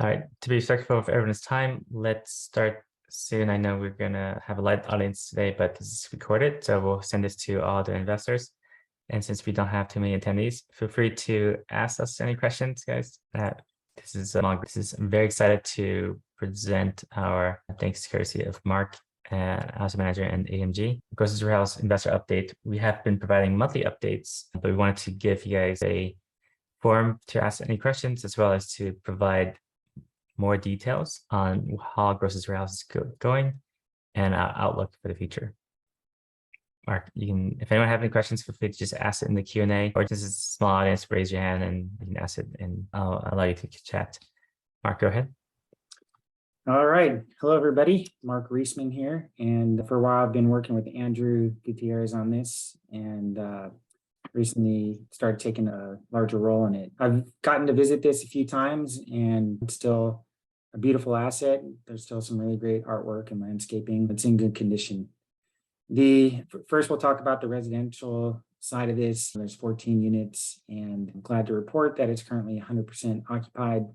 All right, to be respectful of everyone's time, let's start soon. I know we're gonna have a live audience today, but this is recorded, so we'll send this to all the investors. And since we don't have too many attendees, feel free to ask us any questions, guys. I'm very excited to present our thanks courtesy of Mark, House Manager and AMG. Grocers Warehouse Investor Update. We have been providing monthly updates, but we wanted to give you guys a forum to ask any questions, as well as to provide more details on how Grocers Warehouse is going and our outlook for the future. Mark, you can, if anyone have any questions, feel free to just ask it in the Q&A, or just a small audience, raise your hand and you can ask it, and I'll allow you to chat. Mark, go ahead. All right. Hello, everybody. Mark Reisman here. And for a while, I've been working with Andrew Gutierrez on this, and recently started taking a larger role in it. I've gotten to visit this a few times, and it's still a beautiful asset. There's still some really great artwork and landscaping. It's in good condition. First, we'll talk about the residential side of this. There's 14 units, and I'm glad to report that it's currently 100% occupied.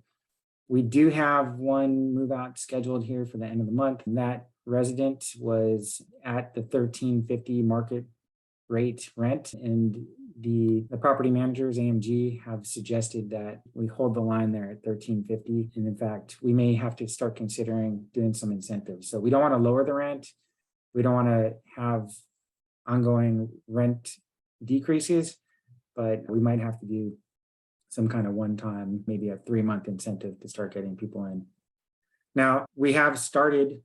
We do have one move out scheduled here for the end of the month. That resident was at the $13.50 market rate rent, and the property managers, AMG, have suggested that we hold the line there at $13.50. And in fact, we may have to start considering doing some incentives. So we don't want to lower the rent. We don't want to have ongoing rent decreases, but we might have to do some kind of one-time, maybe a 3-month incentive to start getting people in. Now, we have started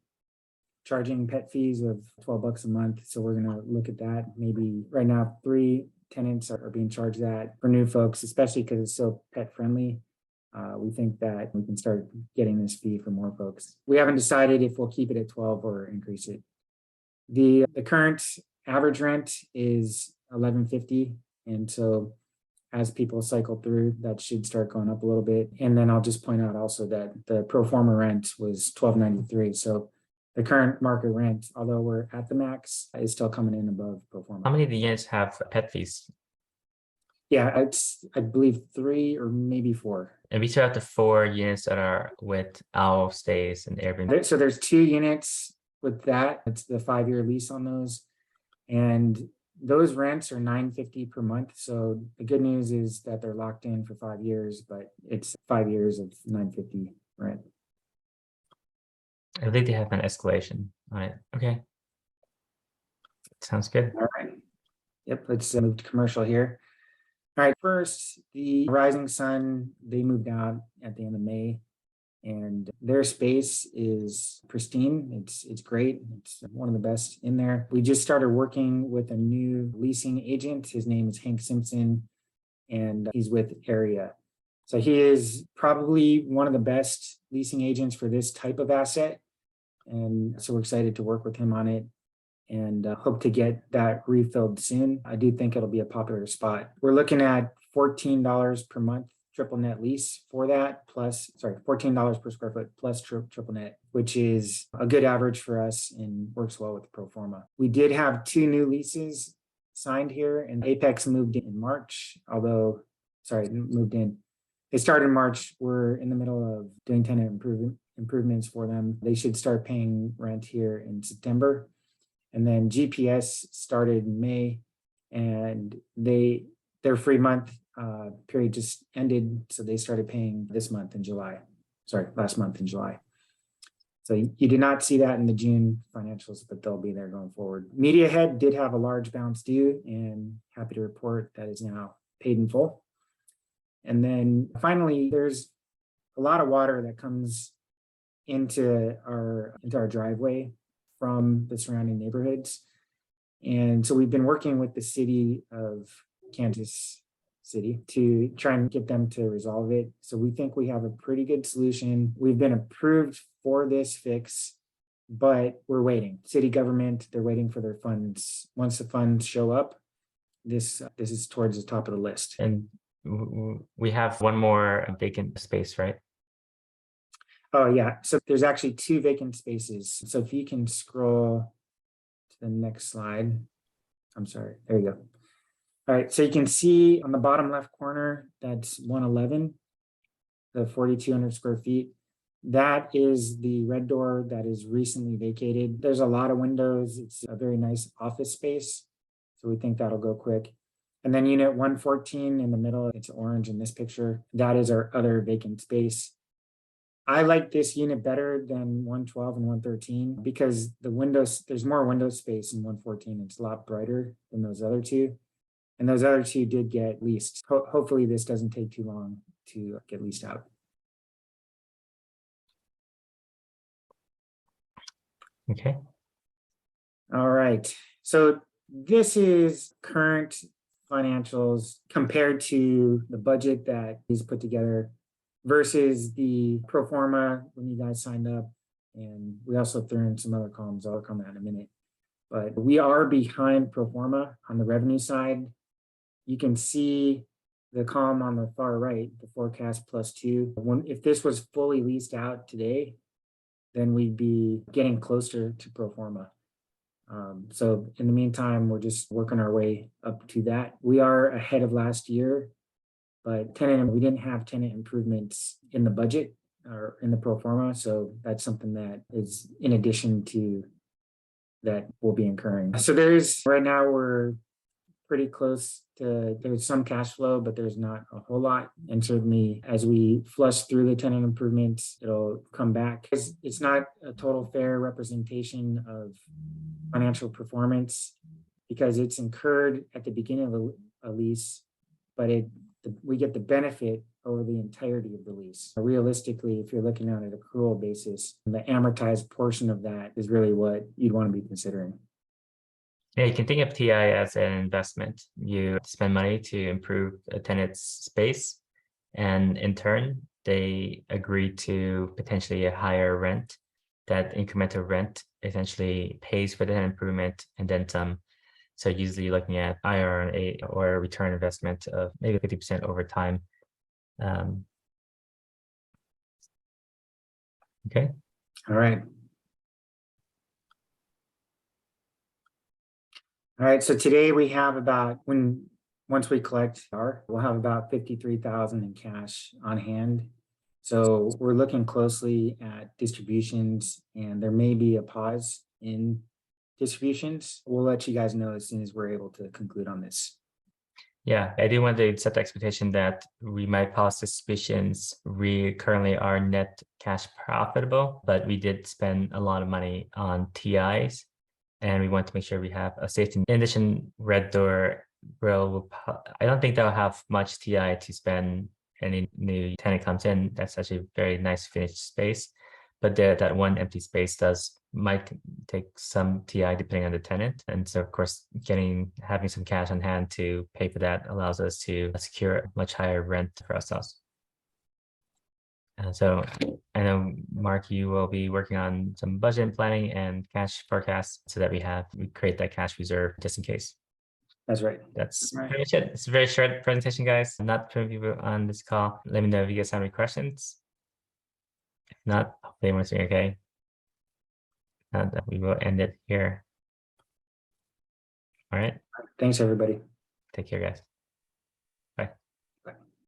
charging pet fees of $12 a month. So we're going to look at that. Maybe right now, 3 tenants are being charged that for new folks, especially because it's so pet friendly. We think that we can start getting this fee for more folks. We haven't decided if we'll keep it at 12 or increase it. The current average rent is $11.50. And so as people cycle through, that should start going up a little bit. And then I'll just point out also that the pro forma rent was $12.93. So the current market rent, although we're at the max, is still coming in above pro forma. How many of the units have pet fees? Yeah, it's, I believe 3 or maybe 4. And we still have the 4 units that are with Owl Stays and Airbnb. So there's 2 units with that. It's the 5-year lease on those. And those rents are $9.50 per month. So the good news is that they're locked in for 5 years, but it's 5 years of $9.50 rent. I think they have an escalation on it. Okay. Sounds good. All right. Yep, let's move to commercial here. All right, first, the Rising Sun, they moved out at the end of May, and their space is pristine. It's great. It's one of the best in there. We just started working with a new leasing agent. His name is Hank Simpson, and he's with Area. So he is probably one of the best leasing agents for this type of asset. And so we're excited to work with him on it and hope to get that refilled soon. I do think it'll be a popular spot. We're looking at $14 per month triple net lease for that, plus, sorry, $14 per square foot plus triple net, which is a good average for us and works well with the pro forma. We did have 2 new leases signed here, and Apex moved in March, moved in. They started in March. We're in the middle of doing tenant improvements for them. They should start paying rent here in September. And then GPS started in May, and their free month period just ended. So they started paying last month in July. So you did not see that in the June financials, but they'll be there going forward. Mediahead did have a large balance due, and happy to report that is now paid in full. And then finally, there's a lot of water that comes into our driveway from the surrounding neighborhoods. And so we've been working with the city of Kansas City to try and get them to resolve it. So we think we have a pretty good solution. We've been approved for this fix, but we're waiting. City government, they're waiting for their funds. Once the funds show up, this is towards the top of the list. And we have one more vacant space, right? Oh, yeah. So there's actually 2 vacant spaces. So if you can scroll to the next slide. I'm sorry. There you go. All right. So you can see on the bottom left corner, that's 111, the 4,200 square feet. That is the red door that is recently vacated. There's a lot of windows. It's a very nice office space. So we think that'll go quick. And then unit 114 in the middle, it's orange in this picture. That is our other vacant space. I like this unit better than 112 and 113 because the windows, there's more window space in 114. It's a lot brighter than those other two. And those other two did get leased. Hopefully this doesn't take too long to get leased out. Okay. All right. So this is current financials compared to the budget that is put together versus the pro forma when you guys signed up. And we also threw in some other columns. I'll come that in a minute. But we are behind pro forma on the revenue side. You can see the column on the far right, the forecast +2. If this was fully leased out today, then we'd be getting closer to pro forma. So in the meantime, we're just working our way up to that. We are ahead of last year, but we didn't have tenant improvements in the budget or in the pro forma. So that's something that is in addition to that we'll be incurring. So right now we're pretty close to, there's some cash flow, but there's not a whole lot. And certainly as we flush through the tenant improvements, it'll come back. It's not a total fair representation of financial performance because it's incurred at the beginning of a lease, but we get the benefit over the entirety of the lease. Realistically, if you're looking at an accrual basis, the amortized portion of that is really what you'd want to be considering. Yeah, you can think of TI as an investment. You spend money to improve a tenant's space, and in turn, they agree to potentially a higher rent. That incremental rent essentially pays for the tenant improvement and then some. So usually looking at IRR or a return investment of maybe 50% over time. Okay. All right. All right, so today we have once we collect we'll have about 53,000 in cash on hand. So we're looking closely at distributions and there may be a pause in distributions. We'll let you guys know as soon as we're able to conclude on this. Yeah, I do want to set the expectation that we might pause distributions. We currently are net cash profitable, but we did spend a lot of money on TIs. And we want to make sure we have a safety. In addition, Red Door I don't think they'll have much TI to spend any new tenant comes in. That's actually a very nice finished space. But that one empty space might take some TI depending on the tenant. And so of course, having some cash on hand to pay for that allows us to secure a much higher rent for ourselves. So I know, Mark, you will be working on some budget planning and cash forecasts so that we create that cash reserve just in case. That's right. That's pretty much it. It's a very short presentation, guys. I'm not putting people on this call. Let me know if you guys have any questions. If not, hopefully everyone's doing okay. And we will end it here. All right. Thanks, everybody. Take care, guys.